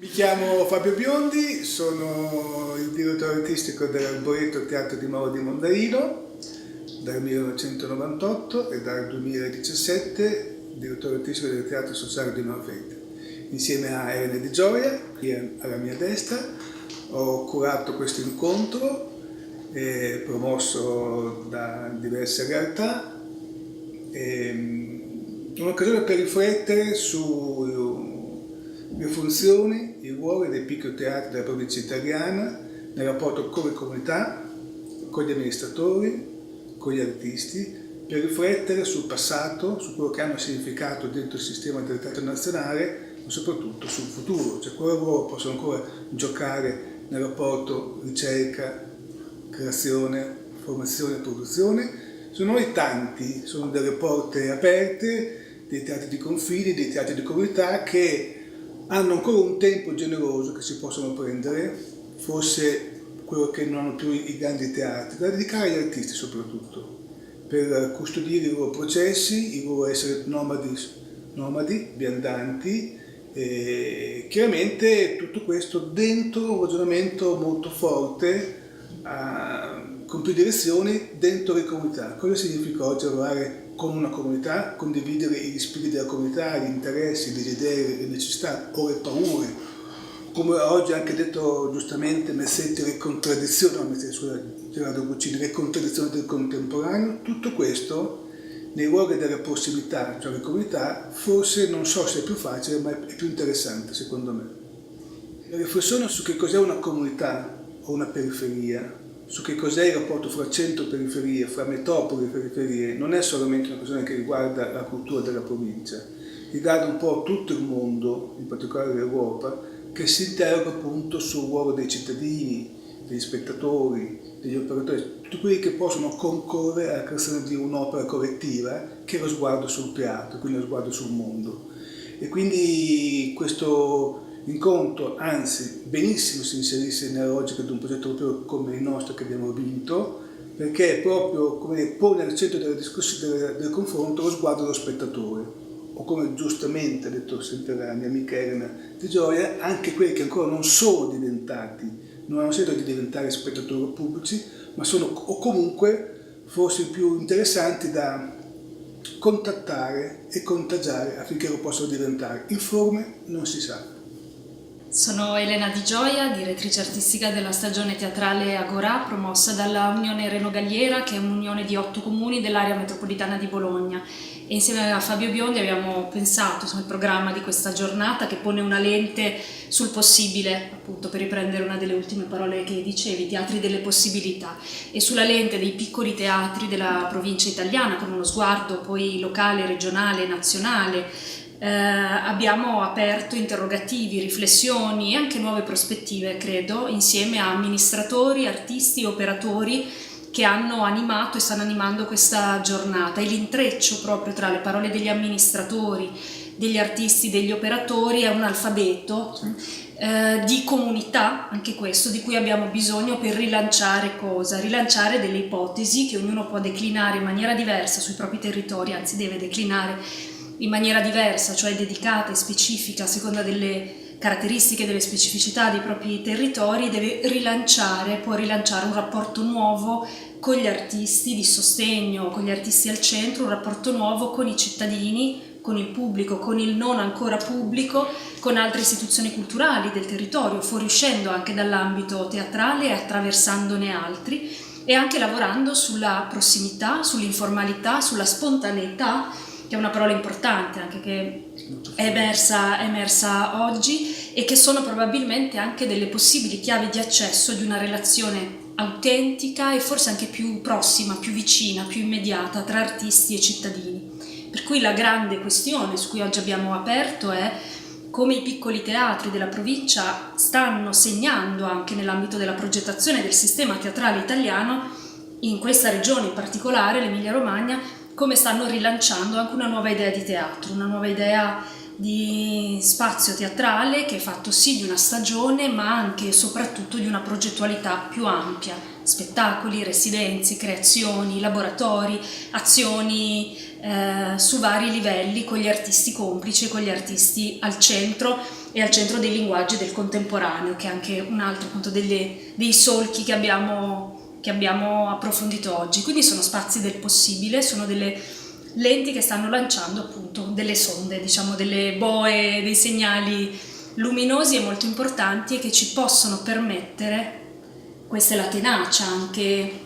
Mi chiamo Fabio Biondi, sono il direttore artistico dell'Arboreto Teatro di Mauro di Mondarino dal 1998 e dal 2017 direttore artistico del Teatro Sociale di Norfete. Insieme a Elena Di Gioia, qui alla mia destra, ho curato questo incontro promosso da diverse realtà, un'occasione per riflettere sulle funzioni, i ruoli dei piccoli teatri della provincia italiana nel rapporto con le comunità, con gli amministratori, con gli artisti, per riflettere sul passato, su quello che hanno significato dentro il sistema del teatro nazionale, ma soprattutto sul futuro, cioè quale ruolo possono ancora giocare nel rapporto ricerca, creazione, formazione e produzione. Sono noi tanti, sono delle porte aperte, dei teatri di confini, dei teatri di comunità che hanno ancora un tempo generoso che si possono prendere, forse quello che non hanno più i grandi teatri, da dedicare agli artisti soprattutto, per custodire i loro processi, i loro essere nomadi, viandanti, e chiaramente tutto questo dentro un ragionamento molto forte con più direzioni dentro le comunità. Cosa significa oggi lavorare con una comunità, condividere gli spiriti della comunità, gli interessi, le idee, le necessità o le paure, come oggi ha anche detto giustamente Messetti, le contraddizioni, Gerardo Guccini, le contraddizioni del contemporaneo. Tutto questo nei luoghi della possibilità, cioè le comunità, forse non so se è più facile, ma è più interessante secondo me. La riflessione su che cos'è una comunità o una periferia, su che cos'è il rapporto fra centro e periferia, fra metropoli e periferie, non è solamente una questione che riguarda la cultura della provincia, riguarda un po' tutto il mondo, in particolare l'Europa, che si interroga appunto sul ruolo dei cittadini, degli spettatori, degli operatori, tutti quelli che possono concorrere alla creazione di un'opera collettiva che è lo sguardo sul teatro, quindi lo sguardo sul mondo. E quindi questo incontro, anzi, benissimo si inserisce nella logica di un progetto europeo come il nostro che abbiamo vinto, perché proprio come pone al centro della discussione, del confronto, lo sguardo dello spettatore, o come giustamente ha detto sempre la mia amica Elena Di Gioia, anche quelli che ancora non sono diventati, non hanno scelto di diventare spettatori pubblici, ma sono o comunque forse più interessanti da contattare e contagiare affinché lo possano diventare. In forme non si sa. Sono Elena Di Gioia, direttrice artistica della stagione teatrale Agorà, promossa dalla Unione Reno Galliera, che è un'unione di 8 comuni dell'area metropolitana di Bologna. E insieme a Fabio Biondi abbiamo pensato sul programma di questa giornata che pone una lente sul possibile, appunto per riprendere una delle ultime parole che dicevi, teatri delle possibilità, e sulla lente dei piccoli teatri della provincia italiana, con uno sguardo poi locale, regionale, nazionale. Abbiamo aperto interrogativi, riflessioni e anche nuove prospettive, credo, insieme a amministratori, artisti, operatori che hanno animato e stanno animando questa giornata, e l'intreccio proprio tra le parole degli amministratori, degli artisti, degli operatori è un alfabeto di comunità, anche questo, di cui abbiamo bisogno per rilanciare cosa? Rilanciare delle ipotesi che ognuno può declinare in maniera diversa sui propri territori, anzi deve declinare in maniera diversa, cioè dedicata e specifica a seconda delle caratteristiche, delle specificità dei propri territori, può rilanciare un rapporto nuovo con gli artisti di sostegno, con gli artisti al centro, un rapporto nuovo con i cittadini, con il pubblico, con il non ancora pubblico, con altre istituzioni culturali del territorio, fuoriuscendo anche dall'ambito teatrale e attraversandone altri, e anche lavorando sulla prossimità, sull'informalità, sulla spontaneità, che è una parola importante anche che è emersa oggi, e che sono probabilmente anche delle possibili chiavi di accesso di una relazione autentica e forse anche più prossima, più vicina, più immediata tra artisti e cittadini. Per cui la grande questione su cui oggi abbiamo aperto è come i piccoli teatri della provincia stanno segnando anche nell'ambito della progettazione del sistema teatrale italiano, in questa regione in particolare, l'Emilia-Romagna, come stanno rilanciando anche una nuova idea di teatro, una nuova idea di spazio teatrale che è fatto sì di una stagione, ma anche e soprattutto di una progettualità più ampia, spettacoli, residenze, creazioni, laboratori, azioni su vari livelli, con gli artisti complici, con gli artisti al centro, e al centro dei linguaggi del contemporaneo, che è anche un altro appunto dei solchi che abbiamo approfondito oggi. Quindi sono spazi del possibile, sono delle lenti che stanno lanciando appunto delle sonde, diciamo delle boe, dei segnali luminosi e molto importanti, e che ci possono permettere, questa è la tenacia anche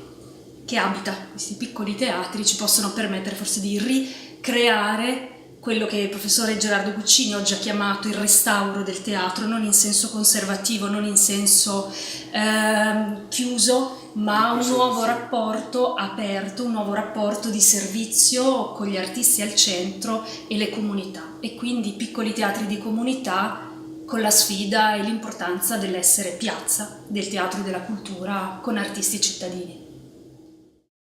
che abita questi piccoli teatri, ci possono permettere forse di ricreare quello che il professore Gerardo Guccini oggi ha chiamato il restauro del teatro, non in senso conservativo, non in senso chiuso, ma un nuovo rapporto aperto, un nuovo rapporto di servizio con gli artisti al centro e le comunità, e quindi piccoli teatri di comunità con la sfida e l'importanza dell'essere piazza del teatro e della cultura con artisti cittadini.